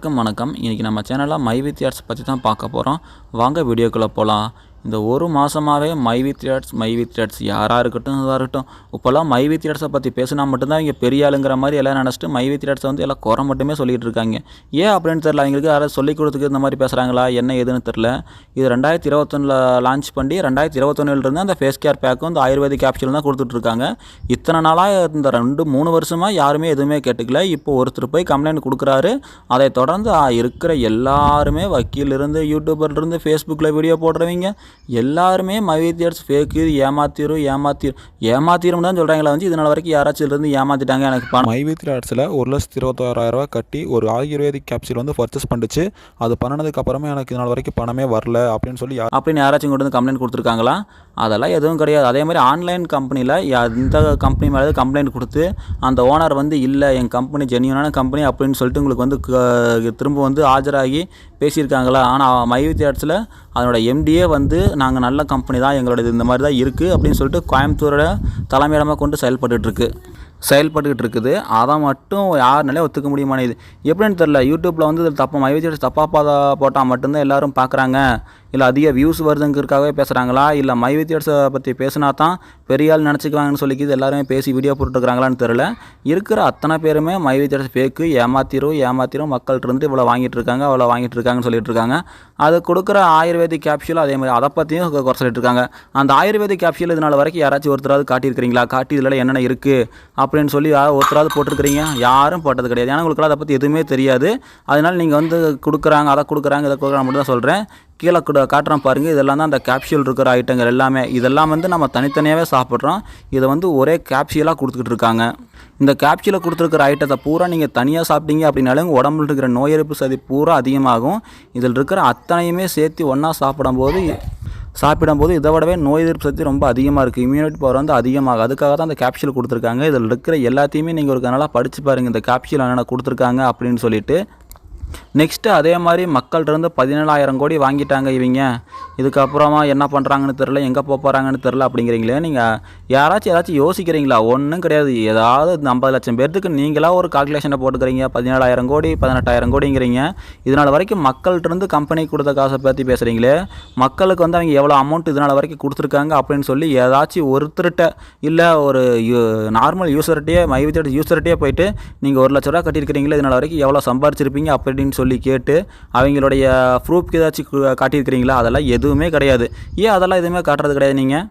அனைவருக்கும் வணக்கம். இன்றைக்கி நம்ம சேனலில் மை வித் ஆர்ட்ஸ் பற்றி தான் பார்க்க போகிறோம். வாங்க வீடியோக்குள்ளே போகலாம். இந்த ஒரு மாதமாகவே மை வித் ஆர்ட்ஸ் யாராக இருக்கட்டும் இதாக இருக்கட்டும், இப்போல்லாம் மை வித் ஆர்ட்ஸை பற்றி பேசினா மட்டும்தான் இங்கே பெரிய ஆளுங்கிற மாதிரி எல்லாம் நினச்சிட்டு மை வித் ஆர்ட்ஸை வந்து எல்லாம் குறை மட்டுமே சொல்லிகிட்டு இருக்காங்க. ஏன் அப்படின்னு தெரில, அவங்களுக்கு யாராவது சொல்லிக் கொடுத்துக்கு இந்த மாதிரி பேசுகிறாங்களா என்ன ஏதுன்னு தெரில. இது 2021 லான்ச் பண்ணி 2021 அந்த ஃபேஸ் கேர் பேக்கும் இந்த ஆயுர்வேதிக் கேப்சூல் தான் கொடுத்துட்ருக்காங்க. இத்தனை நாளாக இந்த 2-3 வருஷமாக யாருமே எதுவுமே கேட்டுக்கல. இப்போ ஒருத்தர் போய் கம்ப்ளைண்ட் கொடுக்குறாரு. அதை தொடர்ந்து இருக்கிற எல்லாருமே வக்கீலிருந்து யூடியூபர்லேருந்து ஃபேஸ்புக்கில் வீடியோ போடுறவங்க எல்லாருமே மை வித் ஆர்ட்ஸ் ஃபேக்கு, ஏமாத்திரும் தான் சொல்கிறாங்களா வந்து இதனால் வரைக்கும் யாராச்சும் இருந்து ஏமாற்றிட்டாங்க. எனக்கு பணம் மை வித் ஆர்ட்ஸில் 1,26,000 கட்டி ஒரு ஆயுர்வேதிக் கேப்சூல் வந்து பர்ச்சேஸ் பண்ணிச்சு. அது பண்ணினதுக்கப்புறமே எனக்கு இதனால் வரைக்கும் பணமே வரல அப்படின்னு யாராச்சும் கொண்டு வந்து கம்ப்ளைண்ட் கொடுத்துருக்காங்களா? அதெல்லாம் எதுவும் கிடையாது. அதே மாதிரி ஆன்லைன் கம்பெனியில் இந்த கம்பெனி மேலே கம்ப்ளைண்ட் கொடுத்து அந்த ஓனர் வந்து இல்லை என் கம்பெனி ஜென்யூனான கம்பெனி அப்படின்னு சொல்லிட்டு உங்களுக்கு வந்து திரும்ப வந்து ஆஜராகி பேசியிருக்காங்களா? ஆனால் மை வித் ஆர்ட்ஸில் அதனோட எம்டியே வந்து நாங்கள் நல்ல கம்பெனி தான், எங்களோட இந்த மாதிரி தான் இருக்குது அப்படின்னு சொல்லிட்டு கோயம்புத்தூரோட தலைமையிடமாக கொண்டு செயல்பட்டுக்கிட்டு இருக்குது. அதை மட்டும் யாருனாலே ஒத்துக்க முடியுமானே? இது எப்படின்னு தெரில. யூடியூப்பில் வந்து இதில் மை வித் ஆர்ட்ஸ் தப்பாக போட்டால் மட்டும்தான் எல்லோரும் பார்க்குறாங்க, இல்லை அதிக வியூஸ் வருதுங்கிறதுக்காகவே பேசுகிறாங்களா, இல்லை மை வித் ஆர்ட்ஸை பற்றி பேசினா தான் பெரிய ஆள் நினச்சிக்குவாங்கன்னு சொல்லிக்கிது எல்லாருமே பேசி வீடியோ போட்டுருக்காங்களான்னு தெரில. இருக்கிற அத்தனை பேருமே மை வித் ஆர்ட்ஸ் ஃபேக்கு, ஏமாத்திரும் மக்கள்கிட்ட இருந்து இவ்வளோ வாங்கிட்டு இருக்காங்கன்னு சொல்லிட்டு இருக்காங்க. அது கொடுக்குற ஆயுர்வேதிக் கேப்சூல் அதே மாதிரி அதை பற்றியும் குறை சொல்லிட்டு இருக்காங்க. அந்த ஆயுர்வேதிக் கேப்சூல் இதனால் வரைக்கும் யாராச்சும் ஒருத்தராவது காட்டியிருக்கிறீங்களா? காட்டி இதில் என்னென்ன இருக்குது அப்படின்னு சொல்லி ஒருத்தராவது போட்டிருக்கிறீங்க? யாரும் போட்டது கிடையாது. ஏன்னா உங்களுக்குலாம் அதை பற்றி எதுவுமே தெரியாது. அதனால் நீங்கள் வந்து கொடுக்குறாங்க, இதை கொடுக்குறாங்க மட்டும் தான் சொல்கிறேன். கீழே காட்டுறோம் பாருங்கள். இதெல்லாம் தான் அந்த கேப்சூல் இருக்கிற ஐட்டங்கள் எல்லாமே. இதெல்லாம் வந்து நம்ம தனித்தனியாகவே சாப்பிட்றோம். இதை வந்து ஒரே கேப்சூலாக கொடுத்துக்கிட்டு இருக்காங்க. இந்த கேப்சூலை கொடுத்துருக்கிற ஐட்டத்தை பூரா நீங்கள் தனியாக சாப்பிட்டீங்க அப்படின்னாலும் உடம்புல இருக்கிற நோய் எதிர்ப்பு சக்தி பூரா அதிகமாகும். இதில் இருக்கிற அத்தனையுமே சேர்த்து ஒன்றா சாப்பிடும்போது இதை விடவே நோய் எதிர்ப்பு சக்தி ரொம்ப அதிகமாக இருக்குது. இம்யூனிட்டி பவர் வந்து அதிகமாகும். அதுக்காக தான் அந்த கேப்சூல் கொடுத்துருக்காங்க. இதில் இருக்கிற எல்லாத்தையுமே நீங்கள் ஒரு நல்லா படித்து பாருங்கள், இந்த கேப்சூல் என்னென்ன கொடுத்துருக்காங்க அப்படின்னு சொல்லிட்டு. நெக்ஸ்ட்டு அதே மாதிரி மக்கள்கிட்ட 17,000 கோடி வாங்கிட்டாங்க இவங்க. இதுக்கப்புறமா என்ன பண்ணுறாங்கன்னு தெரில, எங்கே போகிறாங்கன்னு தெரில அப்படிங்கிறீங்களே. நீங்கள் ஏதாச்சும் யோசிக்கிறீங்களா? ஒன்றும் கிடையாது. ஏதாவது 50 லட்சம் பேர்த்துக்கு நீங்களாக ஒரு கால்குலேஷனை போட்டுக்கிறீங்க. 17,000 கோடி 18,000 கோடிங்கிறீங்க. இதனால் வரைக்கும் மக்கள்கிட்ட கம்பெனி கொடுத்த காசை பற்றி பேசுகிறீங்களே. மக்களுக்கு வந்து அவங்க எவ்வளோ அமௌண்ட் இதனால் வரைக்கும் கொடுத்துருக்காங்க அப்படின்னு சொல்லி ஏதாச்சும் ஒருத்தர்கிட்ட, இல்லை ஒரு நார்மல் யூசர்கிட்டே மை வித் ஆர்ட்ஸ் யூசர்கிட்டே போயிட்டு நீங்கள் 1 லட்ச ரூபா கட்டியிருக்கிறீங்களே, இதனால் வரைக்கும் எவ்வளோ சம்பாரிச்சிருப்பீங்க அப்படின்னு சொல்லி கேட்டு அவங்களுடைய ப்ரூஃப்க்கு ஏதாச்சும் காட்டியிருக்கிறீங்களா? அதெல்லாம் எதுவுமே கிடையாது. ஏன் அதெல்லாம் எதுவுமே காட்டுறது கிடையாது? நீங்கள்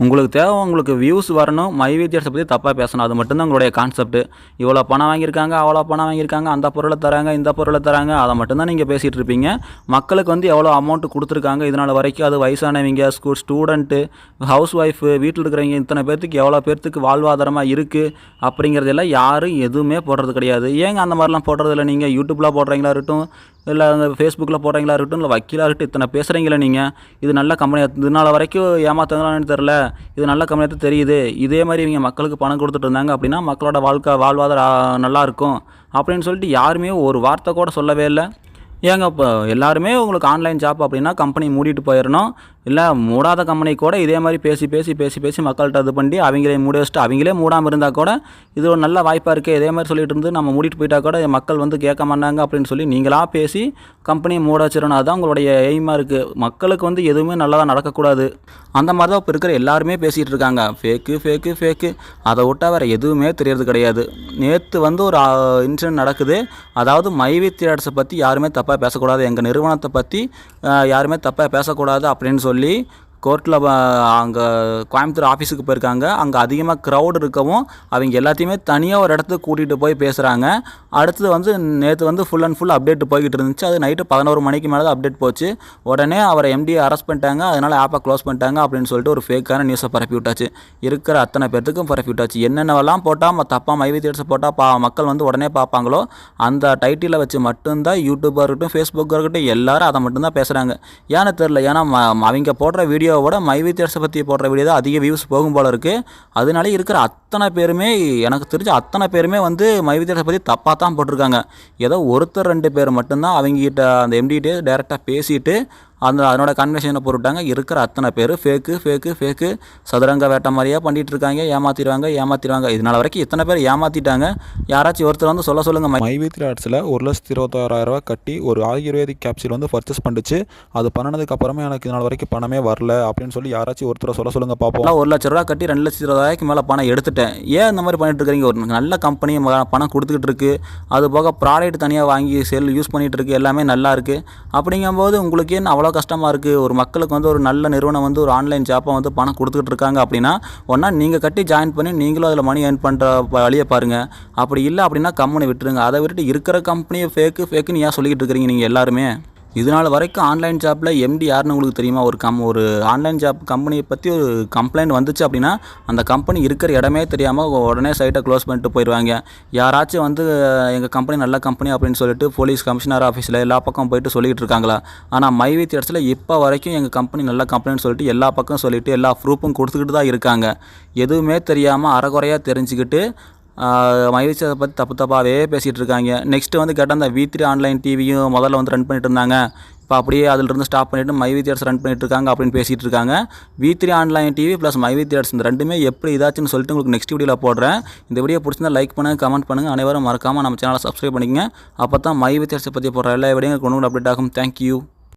உங்களுக்கு தேவை, உங்களுக்கு வியூஸ் வரணும், மை வித் ஆர்ட்ஸை பற்றி தப்பாக பேசணும். அது மட்டும்தான் உங்களுடைய கான்செப்ட். இவ்வளோ பணம் வாங்கியிருக்காங்க, அவ்வளோ பணம் வாங்கியிருக்காங்க, அந்த பொருளை தராங்க, இந்த பொருளை தராங்க, அதை மட்டும்தான் நீங்கள் பேசிகிட்டு இருப்பீங்க. மக்களுக்கு வந்து எவ்வளோ அமௌண்ட்டு கொடுத்துருக்காங்க இதனால் வரைக்கும், அது வயசானவங்க, ஸ்டூடெண்ட்டு, ஹவுஸ் ஒய்ஃபு, வீட்டில் இருக்கிறவங்க, இத்தனை பேர்த்துக்கு எவ்வளோ பேர்த்துக்கு வாழ்வாதாரமாக இருக்குது அப்படிங்கிறதெல்லாம் யாரும் எதுவுமே போடுறது கிடையாது. ஏங்க அந்த மாதிரிலாம் போடுறதில்ல? நீங்கள் யூடியூப்பில் போடுறீங்களா இருக்கட்டும், இல்லை அந்த ஃபேஸ்புக்கில் போடுறீங்களா இருக்கட்டும், இல்லை வக்கீலாக இருக்கட்டும், இத்தனை பேசுகிறீங்களே நீங்கள். இது நல்ல கம்பெனி, இதனால் வரைக்கும் ஏமாத்தாங்களான்னு தெரில, இது நல்ல கம்பெனியாக தெரியுது. இதே மாதிரி இவங்க மக்களுக்கு பணம் கொடுத்துட்டு இருந்தாங்க அப்படின்னா மக்களோட வாழ்வாதாரம் நல்லாயிருக்கும் அப்படின்னு சொல்லிட்டு யாருமே ஒரு வார்த்தை கூட சொல்லவே இல்லை. ஏங்க இப்போ எல்லாருமே உங்களுக்கு ஆன்லைன் ஜாப் அப்படின்னா கம்பெனி மூடிட்டு போயிடணும். இல்லை மூடாத கம்பெனி கூட இதே மாதிரி பேசி மக்கள்கிட்ட இது பண்ணி அவங்களே மூடி வச்சுட்டு அவங்களே மூடாமல் இருந்தால் கூட இது ஒரு நல்ல வாய்ப்பாக இருக்குது. இதே மாதிரி சொல்லிட்டு இருந்து நம்ம மூடிட்டு போயிட்டா கூட மக்கள் வந்து கேட்க மாட்டாங்க அப்படின்னு சொல்லி நீங்களாக பேசி கம்பெனியை மூட வச்சிடணும். அதுதான் உங்களுடைய எய்மாக இருக்குது. மக்களுக்கு வந்து எதுவுமே நல்லதாக நடக்கக்கூடாது. அந்த மாதிரி தான் இப்போ இருக்கிற எல்லாருமே பேசிகிட்டு இருக்காங்க. ஃபேக்கு அதை விட்டால் வேறு எதுவுமே தெரியறது கிடையாது. நேற்று வந்து ஒரு இன்சிடென்ட் நடக்குது. அதாவது மை வித் ஆர்ட்ஸை பற்றி யாருமே தப்பாக பேசக்கூடாது, எங்கள் நிறுவனத்தை பற்றி யாருமே தப்பாக பேசக்கூடாது அப்படின்னு சொல்லி கோர்ட்டில் அங்கே கோயம்புத்தூர் ஆஃபீஸுக்கு போயிருக்காங்க. அங்கே அதிகமாக க்ரௌடு இருக்கவும் அவங்க எல்லாத்தையுமே தனியாக ஒரு இடத்துக்கு கூட்டிகிட்டு போய் பேசுகிறாங்க. அடுத்தது வந்து நேற்று வந்து ஃபுல் அண்ட் ஃபுல் அப்டேட் போய்கிட்டு இருந்துச்சு. அது நைட்டு 11 மணிக்கு மேலே தான் அப்டேட் போச்சு. உடனே அவரை எம்டியை அரெஸ்ட் பண்ணிட்டாங்க. அதனால் ஆப்பை க்ளோஸ் பண்ணிட்டாங்க அப்படின்னு சொல்லிட்டு ஒரு ஃபேக்கான நியூஸை பரப்பி விட்டாச்சு. இருக்கிற அத்தனை பேர்த்துக்கும் பரப்பி விட்டாச்சு. என்னென்னவெல்லாம் போட்டால் தப்பாக மை வித் ஆர்ட்ஸை போட்டால் மக்கள் வந்து உடனே பார்ப்பாங்களோ அந்த டைட்டிலை வச்சு மட்டும்தான் யூடியூப்பாக இருக்கட்டும், ஃபேஸ்புக்காக இருக்கட்டும், எல்லோரும் அதை மட்டும்தான் பேசுகிறாங்க. ஏன்னு தெரில. ஏன்னா அவங்க போடுற வீடியோவோட மை வித் ஆர்ட்ஸை பற்றி போடுற வீடியோ தான் அதிக வியூஸ் போகும் போல இருக்குது. அதனால இருக்கிற அத்தனை பேருமே, எனக்கு தெரிஞ்ச அத்தனை பேருமே வந்து மை வித் ஆர்ட்ஸை பற்றி தப்பாக தான் போட்டிருக்காங்க. ஏதோ ஒருத்தர் 2 பேர் மட்டும்தான் அவங்ககிட்ட அந்த எம்டிகிட்டே டைரெக்டாக பேசிட்டு அதனோட கன்வென்ஷனை போட்டுட்டாங்க. இருக்கிற அத்தனை பேர் ஃபேக்கு சதுரங்க வேட்டை மாதிரியே பண்ணிகிட்டு இருக்காங்க. ஏமாற்றிடுவாங்க. இதனால் வரைக்கும் இத்தனை பேர் ஏமாற்றிட்டாங்க. யாராச்சும் ஒருத்தர் வந்து சொல்லுங்கள். மைவி3 ஆட்ஸில் 1,26,000 கட்டி ஒரு ஆயுர்வேதிக் கேப்சூல் வந்து பர்ச்சேஸ் பண்ணிச்சு. அது பண்ணினதுக்கப்புறமே எனக்கு இதனால் வரைக்கும் பணமே வரல அப்படின்னு சொல்லி யாராச்சும் ஒருத்தரை சொல்லுங்கள் பார்ப்போம். ₹1,00,000 கட்டி ₹2,20,000 மேலே பணம் எடுத்துட்டேன். ஏன் இந்த மாதிரி பண்ணிட்டு இருக்கிறீங்க? ஒரு நல்ல கம்பெனி பணம் கொடுத்துக்கிட்டு இருக்கு. அது போக ப்ராடக்ட் தனியாக வாங்கி யூஸ் பண்ணிகிட்டு இருக்கு. எல்லாமே நல்லா இருக்குது. அப்படிங்கும்போது உங்களுக்கு ஏன் அவ்வளோ கஷ்டமாக இருக்குது? ஒரு மக்களுக்கு வந்து ஒரு நல்ல நிறுவனம் வந்து ஒரு ஆன்லைன் ஜாப்பை வந்து பணம் கொடுத்துக்கிட்டு இருக்காங்க அப்படின்னா ஒன்றா நீங்கள் கட்டி ஜாயின் பண்ணி நீங்களும் அதில் மணி ஏர்ன் பண்ணுற வழியை பாருங்கள். அப்படி இல்லை அப்படின்னா கம்பெனி விட்டுருங்க. அதை விட்டுட்டு இருக்கிற கம்பெனியை ஃபேக்குன்னு ஏன் சொல்லிக்கிட்டு இருக்கிறீங்க நீங்கள் எல்லாருமே? இதனால் வரைக்கும் ஆன்லைன் ஜாப்பில் எம்டி யாருன்னு உங்களுக்கு தெரியுமா? ஒரு ஆன்லைன் ஜாப் கம்பெனியை பற்றி ஒரு கம்ப்ளைண்ட் வந்துச்சு அப்படின்னா அந்த கம்பெனி இருக்கிற இடமே தெரியாமல் உடனே சைட்டை க்ளோஸ் பண்ணிட்டு போயிடுவாங்க. யாராச்சும் வந்து எங்கள் கம்பெனி நல்ல கம்பெனி அப்படின்னு சொல்லிட்டு போலீஸ் கமிஷனர் ஆஃபீஸில் எல்லா பக்கம் போயிட்டு சொல்லிகிட்டு இருக்காங்களா? ஆனால் மைவி3 ஆட்ஸில் இப்போ வரைக்கும் எங்கள் கம்பெனி நல்ல கம்பெனின்னு சொல்லிட்டு எல்லா பக்கம் சொல்லிவிட்டு எல்லா ப்ரூஃபும் கொடுத்துக்கிட்டு தான் இருக்காங்க. எதுவுமே தெரியாமல் அரைகுறையாக தெரிஞ்சுக்கிட்டு மைவி3 அதை பற்றி தப்பாகவே பேசிகிட்டு இருக்காங்க. நெக்ஸ்ட்டு வந்து கேட்டால் அந்த V3 ஆன்லைன் டிவியும் முதல்ல வந்து ரன் பண்ணிட்டு இருந்தாங்க. இப்போ அப்படியே அதிலிருந்து ஸ்டாப் பண்ணிவிட்டு மைவி3 ஆட்ஸ் ரன் பண்ணிட்டு இருக்காங்க அப்படின்னு பேசிகிட்டு இருக்காங்க. V3 ஆன்லைன் டிவி ப்ளஸ் மைவி3 ஆட்ஸ் இந்த ரெண்டுமே எப்படி இதாச்சுன்னு சொல்லிட்டு உங்களுக்கு நெக்ஸ்ட் வீடியோவில் போடுறேன். இந்த வீடியோ பிடிச்சிருந்தா லைக் பண்ணுங்கள், கமெண்ட் பண்ணுங்கள். அனைவரும் மறக்காமல் நம்ம சேனலை சப்ஸ்கிரைப் பண்ணிக்கங்க. அப்போ தான் மைவி3 ஆட்ஸை பற்றி போடுற எல்லா வீடியோவும் கொண்டு அப்டேட் ஆகும். தேங்க்யூ.